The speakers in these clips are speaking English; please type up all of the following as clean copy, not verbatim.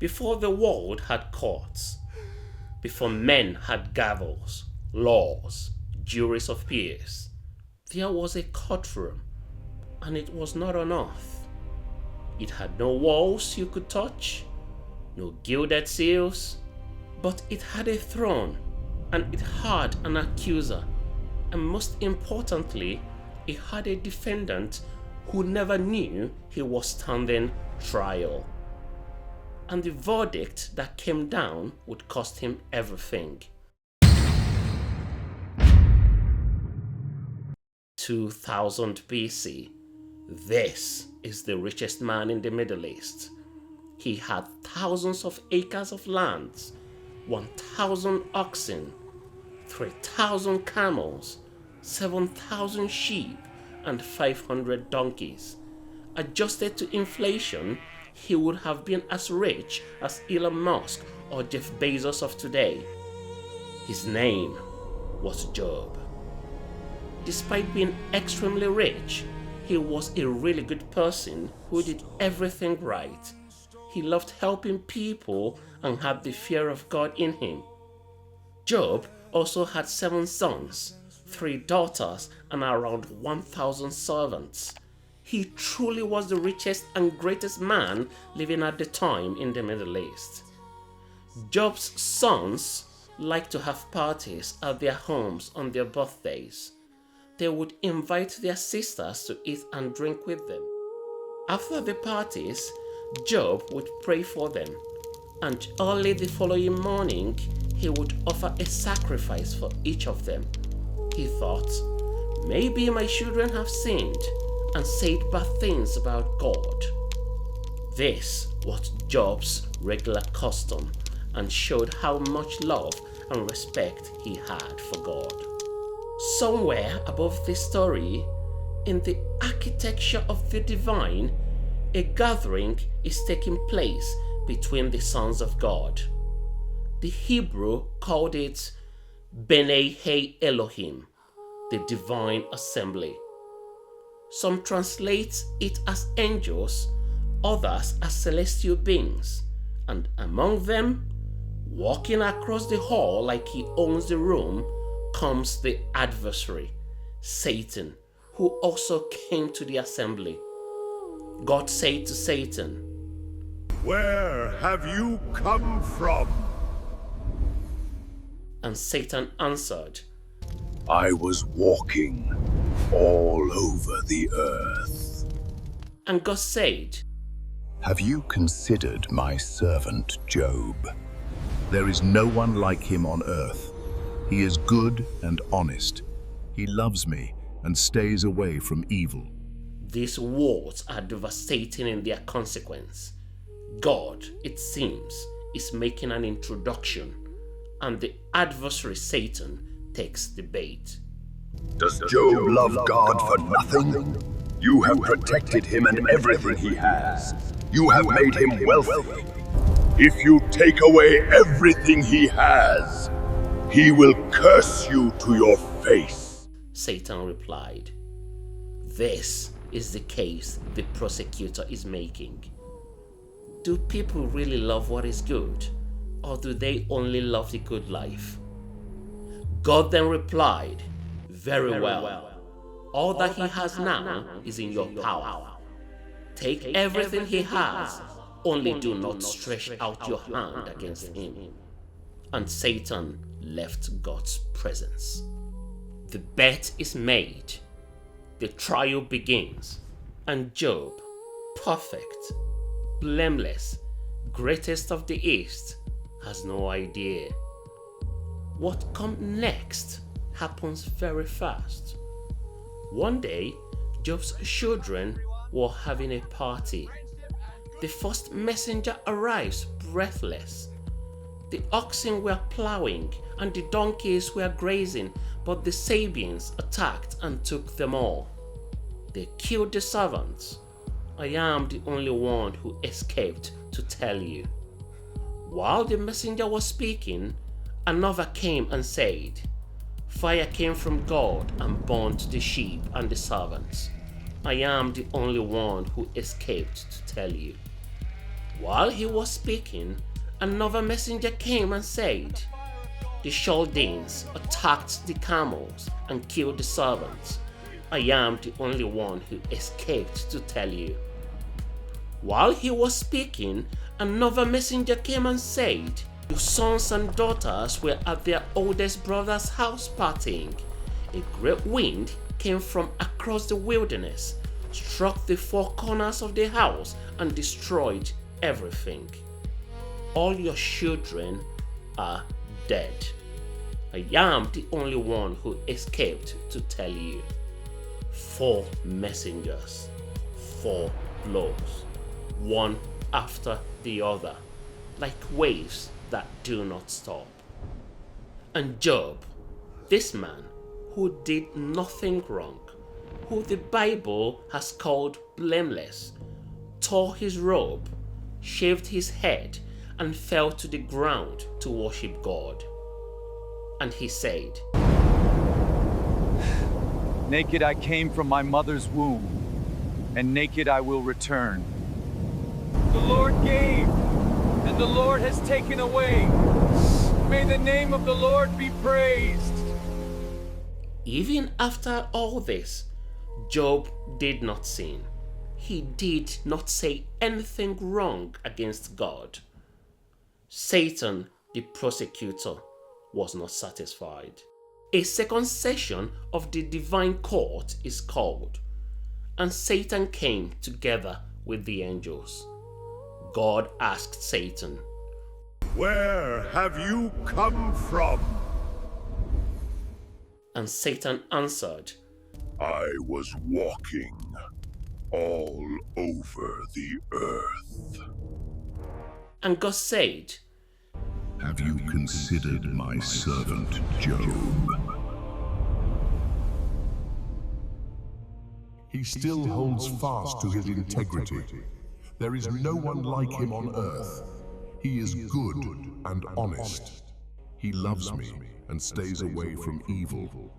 Before the world had courts, before men had gavels, laws, juries of peers, there was a courtroom, and it was not on earth. It had no walls you could touch, no gilded seals, but it had a throne, and it had an accuser, and most importantly, it had a defendant who never knew he was standing trial. And the verdict that came down would cost him everything. 2000 BC. This is the richest man in the Middle East. He had thousands of acres of land, 1,000 oxen, 3,000 camels, 7,000 sheep, and 500 donkeys. Adjusted to inflation, he would have been as rich as Elon Musk or Jeff Bezos of today. His name was Job. Despite being extremely rich, he was a really good person who did everything right. He loved helping people and had the fear of God in him. Job also had 7 sons, 3 daughters, and around 1,000 servants. He truly was the richest and greatest man living at the time in the Middle East. Job's sons liked to have parties at their homes on their birthdays. They would invite their sisters to eat and drink with them. After the parties, Job would pray for them, and early the following morning, he would offer a sacrifice for each of them. He thought, maybe my children have sinned and said bad things about God. This was Job's regular custom and showed how much love and respect he had for God. Somewhere above this story, in the architecture of the divine, a gathering is taking place between the sons of God. The Hebrew called it Bani Ha'elohim, the divine assembly. Some translate it as angels, others as celestial beings, and among them, walking across the hall like he owns the room, comes the adversary, Satan, who also came to the assembly. God said to Satan, "Where have you come from?" And Satan answered, "I was walking all over the earth." And God said, Have you considered my servant Job? There is no one like him on earth. He is good and honest. He loves me and stays away from evil. These words are devastating in their consequence. God, it seems, is making an introduction, and the adversary Satan takes the bait. Does Job love God for nothing? You have protected him and everything he has. You have made him wealthy. If you take away everything he has, he will curse you to your face. Satan replied, This is the case the prosecutor is making. Do people really love what is good, or do they only love the good life? God then replied, Very well. All that he has now is in your power. Take everything he has, only do not stretch out your hand against him. And Satan left God's presence. The bet is made. The trial begins, and Job, perfect, blameless, greatest of the East, has no idea. What comes next happens very fast. One day, Job's children were having a party. The first messenger arrives breathless. The oxen were plowing and the donkeys were grazing, but the Sabians attacked and took them all. They killed the servants. I am the only one who escaped to tell you. While the messenger was speaking, another came and said, Fire came from God and burnt the sheep and the servants. I am the only one who escaped to tell you. While he was speaking, another messenger came and said, "The Chaldeans attacked the camels and killed the servants. I am the only one who escaped to tell you." While he was speaking, another messenger came and said, "Your sons and daughters were at their oldest brother's house partying. A great wind came from across the wilderness, struck the four corners of the house, and destroyed everything. All your children are dead. I am the only one who escaped to tell you." 4 messengers, 4 blows, one after the other, like waves that do not stop. And Job, this man who did nothing wrong, who the Bible has called blameless, tore his robe, shaved his head, and fell to the ground to worship God. And he said, "Naked I came from my mother's womb, and naked I will return. The Lord gave, and the Lord has taken away. May the name of the Lord be praised." Even after all this, Job did not sin. He did not say anything wrong against God. Satan, the prosecutor, was not satisfied. A second session of the divine court is called, and Satan came together with the angels. God asked Satan, Where have you come from? and Satan answered, I was walking all over the earth. And God said, Have you considered my servant Job? He still holds fast to his integrity. There is no one like him on earth. He is good and honest. He loves me and stays away from evil.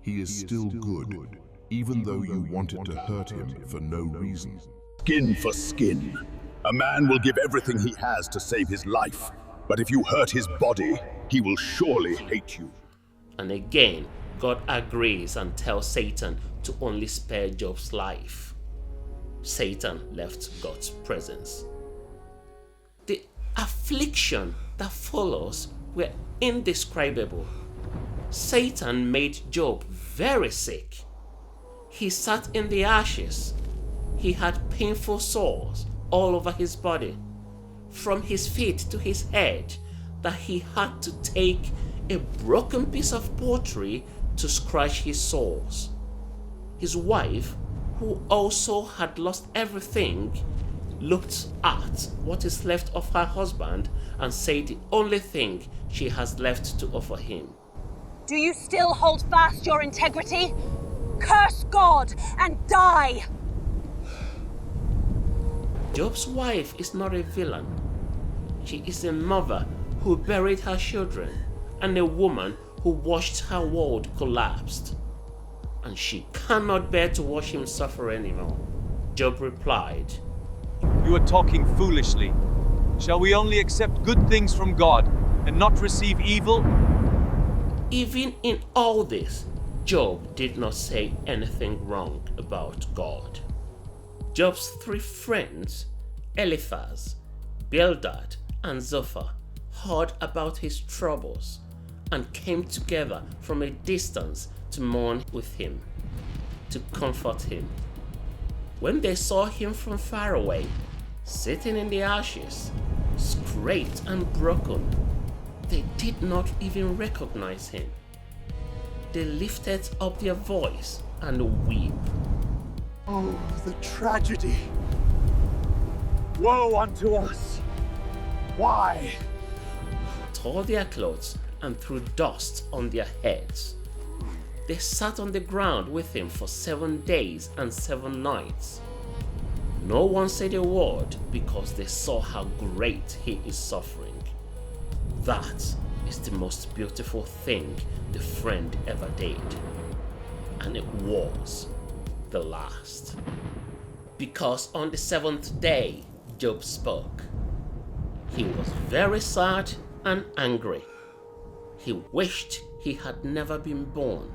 He is still good, even though you wanted to hurt him for no reason. Skin for skin. A man will give everything he has to save his life, but if you hurt his body, he will surely hate you. And again, God agrees and tells Satan to only spare Job's life. Satan left God's presence. The affliction that follows were indescribable. Satan made Job very sick. He sat in the ashes. He had painful sores all over his body, from his feet to his head, that he had to take a broken piece of pottery to scratch his sores. His wife, who also had lost everything, looked at what is left of her husband and said the only thing she has left to offer him. Do you still hold fast your integrity? Curse God and die! Job's wife is not a villain. She is a mother who buried her children and a woman who watched her world collapse. And she cannot bear to watch him suffer anymore. Job replied, You are talking foolishly. Shall we only accept good things from God and not receive evil? Even in all this, Job did not say anything wrong about God. Job's 3 friends, Eliphaz, Bildad, and Zophar, heard about his troubles and came together from a distance to mourn with him, to comfort him. When they saw him from far away, sitting in the ashes, scraped and broken, they did not even recognize him. They lifted up their voice and wept. Oh, the tragedy! Woe unto us! Why? Tore their clothes and threw dust on their heads. They sat on the ground with him for 7 days and 7 nights. No one said a word because they saw how great he is suffering. That is the most beautiful thing the friend ever did. And it was the last. Because on the 7th day, Job spoke. He was very sad and angry. He wished he had never been born.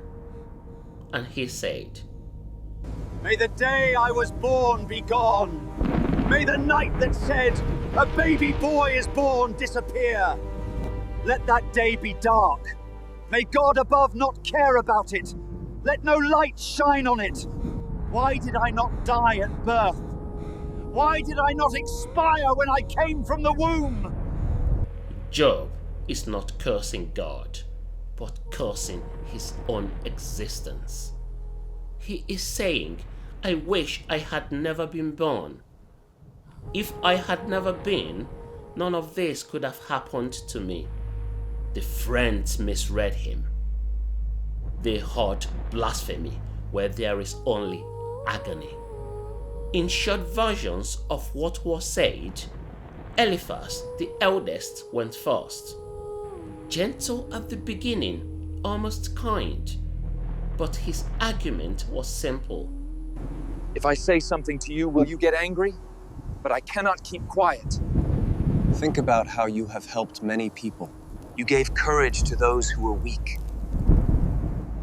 And he said, "May the day I was born be gone. May the night that said, a baby boy is born, disappear. Let that day be dark. May God above not care about it. Let no light shine on it. Why did I not die at birth? Why did I not expire when I came from the womb?" Job is not cursing God, but cursing his own existence. He is saying, I wish I had never been born. If I had never been, none of this could have happened to me. The friends misread him. They heard blasphemy where there is only agony. In short versions of what was said, Eliphaz, the eldest, went first. Gentle at the beginning, almost kind, but his argument was simple. If I say something to you, will you get angry? But I cannot keep quiet. Think about how you have helped many people. You gave courage to those who were weak.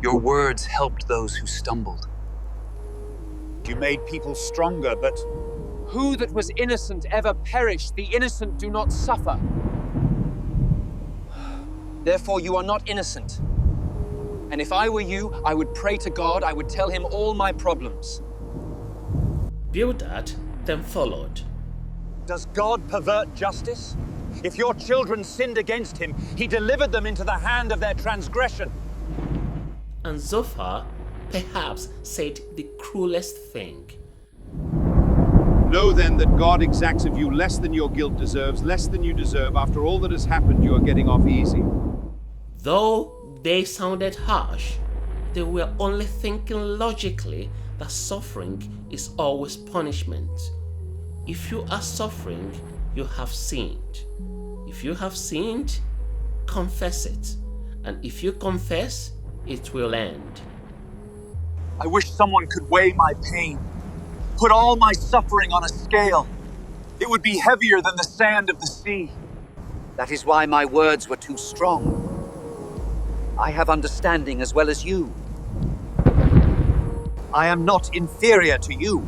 Your words helped those who stumbled. You made people stronger, but Who that was innocent ever perished? The innocent do not suffer. Therefore, you are not innocent. And if I were you, I would pray to God, I would tell him all my problems. Bildad then followed. does God pervert justice? If your children sinned against him, he delivered them into the hand of their transgression. And Zophar perhaps said the cruelest thing. Know then that God exacts of you less than your guilt deserves, less than you deserve. After all that has happened, you are getting off easy. Though they sounded harsh, they were only thinking logically that suffering is always punishment. If you are suffering, you have sinned. If you have sinned, confess it. And if you confess, it will end. I wish someone could weigh my pain, put all my suffering on a scale. It would be heavier than the sand of the sea. That is why my words were too strong. I have understanding as well as you. I am not inferior to you.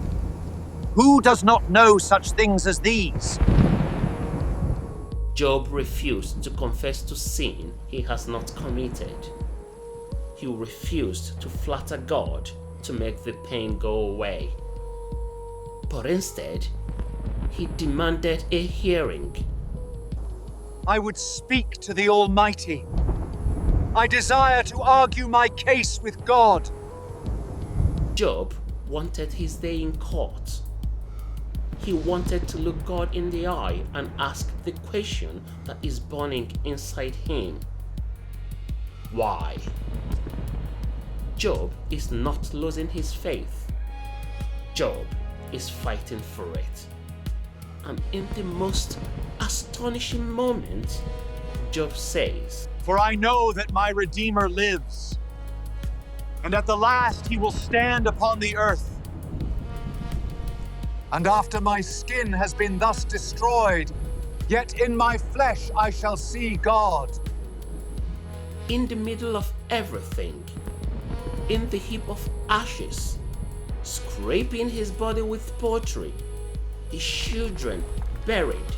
Who does not know such things as these? Job refused to confess to sin he has not committed. He refused to flatter God to make the pain go away. But instead, he demanded a hearing. I would speak to the Almighty. I desire to argue my case with God. Job wanted his day in court. He wanted to look God in the eye and ask the question that is burning inside him. Why? Job is not losing his faith. Job is fighting for it. And in the most astonishing moment, Job says, For I know that my Redeemer lives, and at the last he will stand upon the earth. And after my skin has been thus destroyed, yet in my flesh I shall see God. In the middle of everything, in the heap of ashes, scraping his body with pottery, his children buried,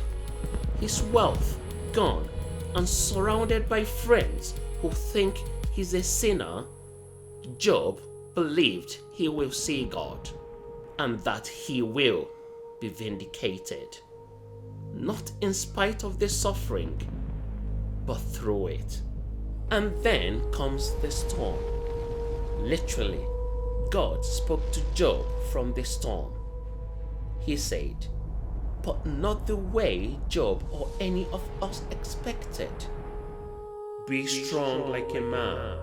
his wealth gone, and surrounded by friends who think he's a sinner, Job believed he will see God and that he will be vindicated. Not in spite of the suffering, but through it. And then comes the storm. Literally, God spoke to Job from the storm. He said, but not the way Job or any of us expected. Be strong like a man.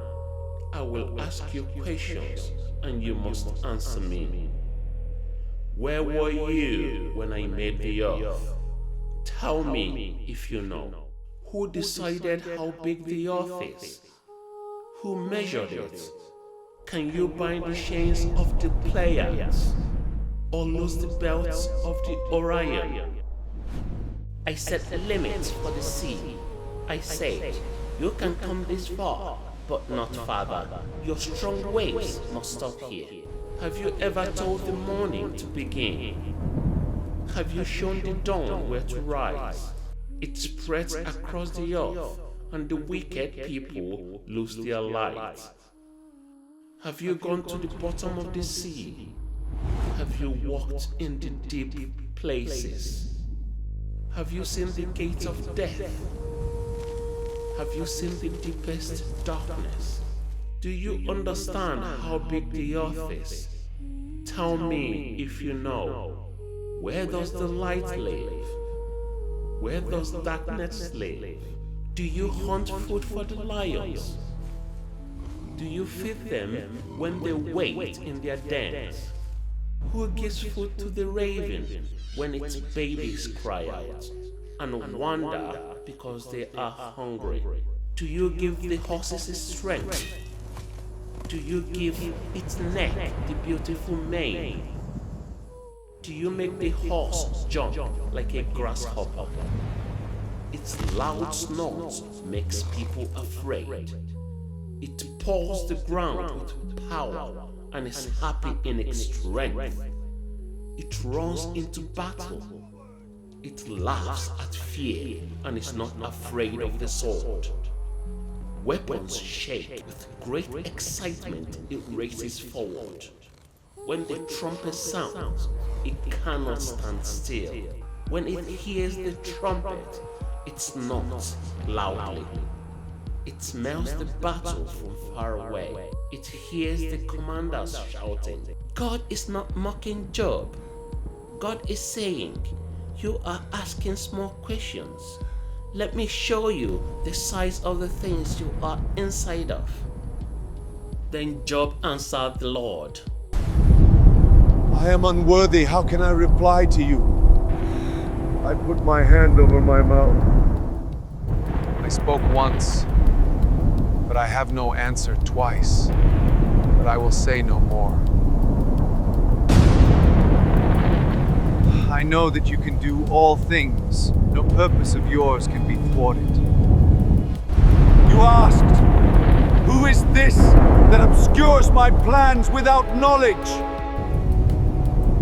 I will ask you questions and you must answer me. Where were you when I made the earth? Tell me if you know. Who decided how big the earth is? Who measured it? Can you bind the chains of the Pleiades or loose the belts of the Orion? I set limits for the sea. I said, you can come this far, but not farther. Your strong waves must stop here. Have you ever told the morning to begin? Have you shown the dawn where to rise? It spreads across the earth, and the wicked people lose their light. Have you gone to the bottom of the sea? Have you walked in the deep places? Have you seen the gates of death? Have you seen the deepest darkness? Do you understand how big the earth is? Tell me if you know. Where does the light live? Where does darkness live? Do you hunt food for the lions? Do you feed them when they wait in their dens? Who gives food to the raven when its babies cry out and wonder because they are hungry? Do you give the horses its strength? Do you give its neck the beautiful mane? Do you make the horse jump like a grasshopper? Its loud snort makes people afraid. It paws the ground with power and is happy in its strength. It runs into battle. It laughs at fear and is not afraid of the sword. Weapons shake with great excitement. It races forward. When the trumpet sounds, it cannot stand still. When it hears the trumpet, it snorts loudly. It smells the battle from far away. It hears the commanders shouting. God is not mocking Job. God is saying, you are asking small questions. Let me show you the size of the things you are inside of. Then Job answered the Lord. I am unworthy. How can I reply to you? I put my hand over my mouth. I spoke once, but I have no answer twice. But I will say no more. I know that you can do all things. No purpose of yours can be thwarted. You asked, who is this that obscures my plans without knowledge?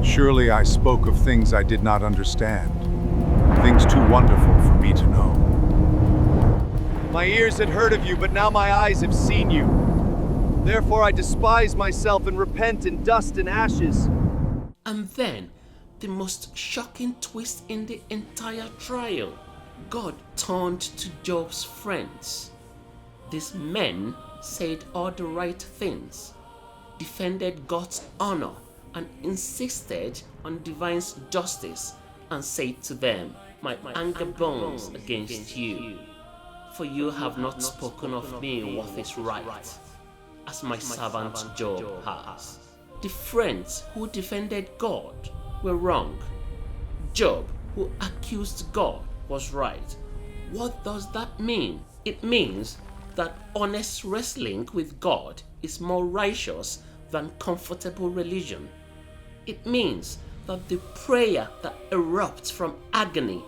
Surely I spoke of things I did not understand, things too wonderful for me to know. My ears had heard of you, but now my eyes have seen you. Therefore I despise myself and repent in dust and ashes. And then, the most shocking twist in the entire trial. God turned to Job's friends. These men said all the right things, defended God's honor, and insisted on divine justice, and said to them, my anger burns against you, for you have not spoken of me what is right, as my servant Job has. The friends who defended God were wrong. Job, who accused God, was right. What does that mean? It means that honest wrestling with God is more righteous than comfortable religion. It means that the prayer that erupts from agony,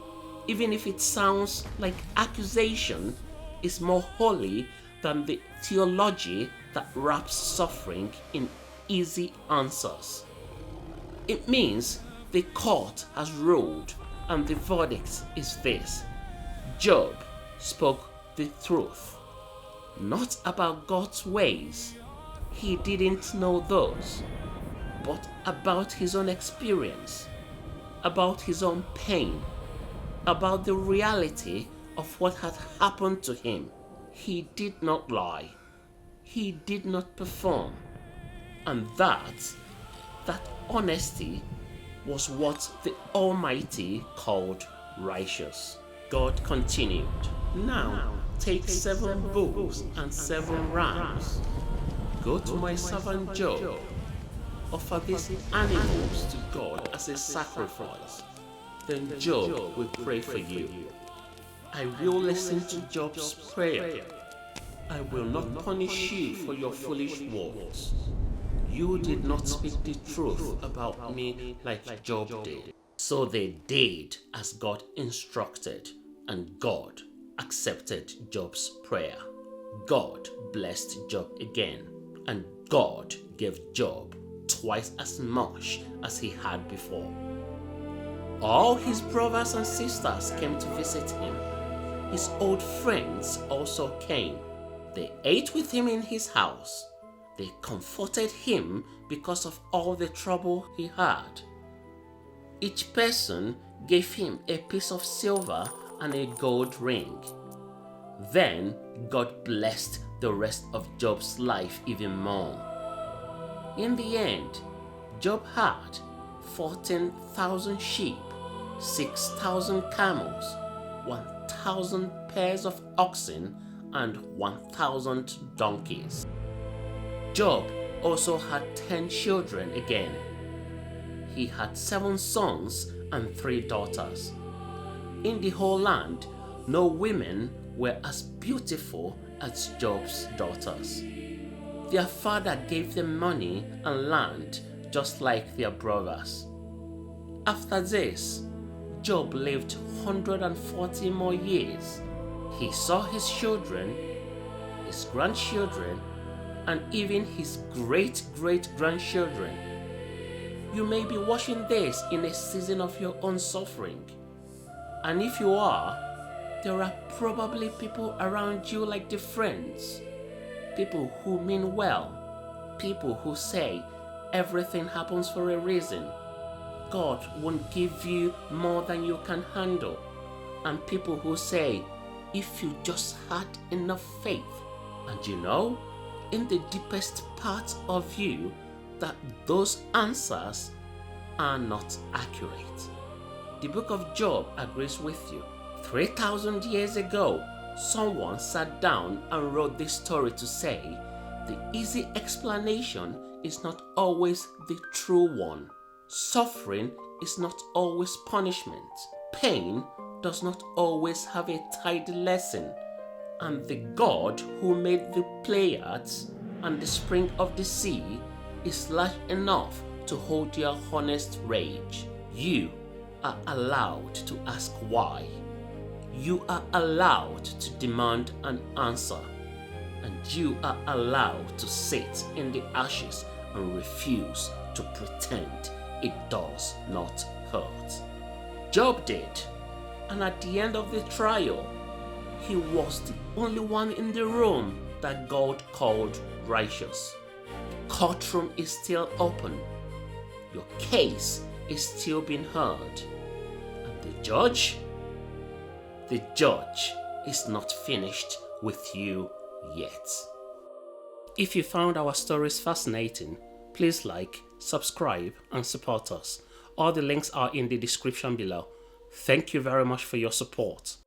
even if it sounds like accusation, is more holy than the theology that wraps suffering in easy answers. It means the court has ruled, and the verdict is this: Job spoke the truth. Not about God's ways, he didn't know those, but about his own experience, about his own pain, about the reality of what had happened to him. He did not lie. He did not perform. And that honesty was what the Almighty called righteous. God continued, now take 7 bulls and 7 rams. Go to my servant Job. Offer these animals to God as a sacrifice. Then Job will pray for you. I will listen to Job's prayer. I will not punish you for your foolish words. You did not speak the truth about me like Job did. So they did as God instructed, and God accepted Job's prayer. God blessed Job again, and God gave Job twice as much as he had before. All his brothers and sisters came to visit him. His old friends also came. They ate with him in his house. They comforted him because of all the trouble he had. Each person gave him a piece of silver and a gold ring. Then God blessed the rest of Job's life even more. In the end, Job had 14,000 sheep, 6,000 camels, 1,000 pairs of oxen, and 1,000 donkeys. Job also had 10 children again. He had 7 sons and 3 daughters. In the whole land, no women were as beautiful as Job's daughters. Their father gave them money and land just like their brothers. After this, Job lived 140 more years. He saw his children, his grandchildren, and even his great-great-grandchildren. You may be watching this in a season of your own suffering. And if you are, there are probably people around you like the friends, people who mean well, people who say everything happens for a reason. God won't give you more than you can handle, and people who say, if you just had enough faith. And you know, in the deepest part of you, that those answers are not accurate. The book of Job agrees with you. 3,000 years ago, someone sat down and wrote this story to say, the easy explanation is not always the true one. Suffering is not always punishment. Pain does not always have a tidy lesson. And the God who made the Pleiades and the spring of the sea is large enough to hold your honest rage. You are allowed to ask why. You are allowed to demand an answer. And you are allowed to sit in the ashes and refuse to pretend it does not hurt. Job did. And at the end of the trial, he was the only one in the room that God called righteous. The courtroom is still open. Your case is still being heard. And the judge is not finished with you yet. If you found our stories fascinating, please like, subscribe, and support us. All the links are in the description below. Thank you very much for your support.